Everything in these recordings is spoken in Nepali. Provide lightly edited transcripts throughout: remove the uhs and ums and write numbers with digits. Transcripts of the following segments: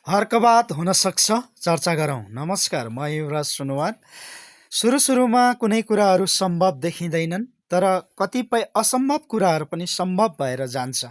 हर्कबात हुन सक्छ, चर्चा गरौँ। नमस्कार, म युवराज सुनुवार। सुरुमा कुनै कुराहरू सम्भव देखिँदैनन्, तर कतिपय असम्भव कुराहरू पनि सम्भव भएर जान्छ।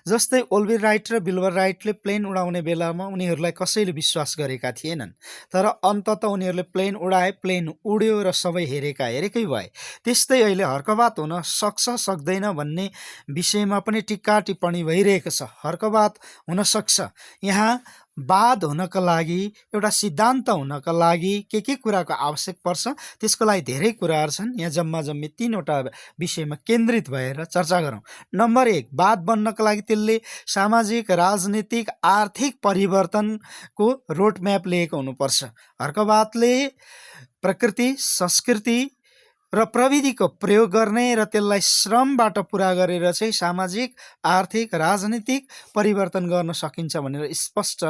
जस्तै ओलिभर राइट र विल्बर राइटले प्लेन उडाउने बेलामा उनीहरूलाई कसैले विश्वास गरेका थिएनन्, तर अन्तत उनीहरूले प्लेन उडाए, प्लेन उड्यो र सबै हेरेकै भए। त्यस्तै अहिले हर्कबात हुन सक्छ सक्दैन भन्ने विषयमा पनि टिक्का टिप्पणी भइरहेको छ। हर्कबात हुन सक्छ, यहाँ वाद हुनका लागि, एउटा सिद्धान्त हुनका लागि के कुराको आवश्यक पर्छ, त्यसको लागि धेरै कुराहरू छन्। यहाँ जम्मा जम्मी 3वटा विषयमा केन्द्रित भएर चर्चा गरौँ। नम्बर 1, वाद बन्नका लागि त्यसले सामाजिक, राजनीतिक, आर्थिक परिवर्तनको रोडम्याप लिएको हुनुपर्छ। हर्कबातले प्रकृति, संस्कृति र प्रविधिको प्रयोग गर्ने र त्यसलाई श्रमबाट पुरा गरेर चाहिँ सामाजिक, आर्थिक, राजनीतिक परिवर्तन गर्न सकिन्छ भनेर स्पष्ट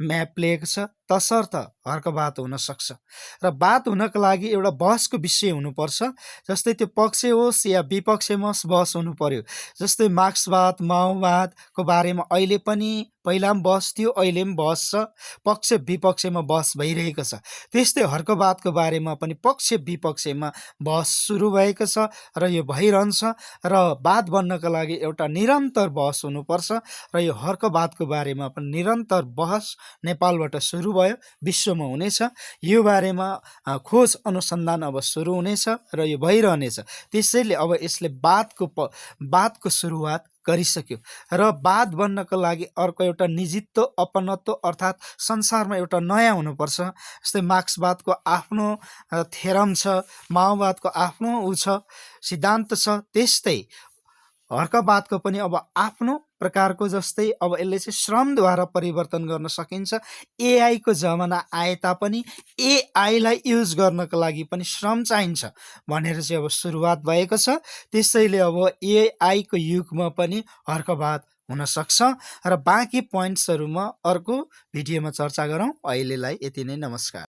म्याप लिएको छ। तसर्थ हर्कबात हुन सक्छ। र बात हुनका लागि एउटा बहसको विषय हुनुपर्छ। जस्तै त्यो पक्ष होस् या विपक्षमा बहस हुनु पर्यो। जस्तै मार्क्सवाद, माओवादको बारेमा अहिले पनि पहिला पनि बहस थियो, अहिले पनि बहस छ। पक्ष विपक्षमा बहस भइरहेको छ। त्यस्तै हर्कबातको बारेमा पनि पक्ष विपक्षमा बहस सुरु भएको छ र यो भइरहन्छ। र वाद बन्नका लागि एउटा निरन्तर बहस हुनुपर्छ र यो हर्कबातको बारेमा पनि निरन्तर बहस नेपालबाट सुरु भयो, विश्वमा हुनेछ। यो बारेमा खोज अनुसन्धान अब सुरु हुनेछ र यो भइरहनेछ। त्यसैले अब यसले वादको सुरुवात गरिसक्यो र वाद बन्नको लागि अर्को एउटा निजित्व, अपनत्व, अर्थात् संसारमा एउटा नयाँ हुनुपर्छ। जस्तै मार्क्सवादको आफ्नो थेरम छ, माओवादको आफ्नो सिद्धान्त छ। त्यस्तै हर्कबातको पनि अब आफ्नो प्रकारको, जस्तै अब यसले चाहिँ श्रमद्वारा परिवर्तन गर्न सकिन्छ। एआईको जमाना आए तापनि एआईलाई युज गर्नको लागि पनि श्रम चाहिन्छ भनेर चाहिँ अब सुरुवात भएको छ। त्यसैले अब एआईको युगमा पनि हर्कबात हुन सक्छ र बाँकी पोइन्ट्सहरूमा अर्को भिडियोमा चर्चा गरौँ। अहिलेलाई यति नै। नमस्कार।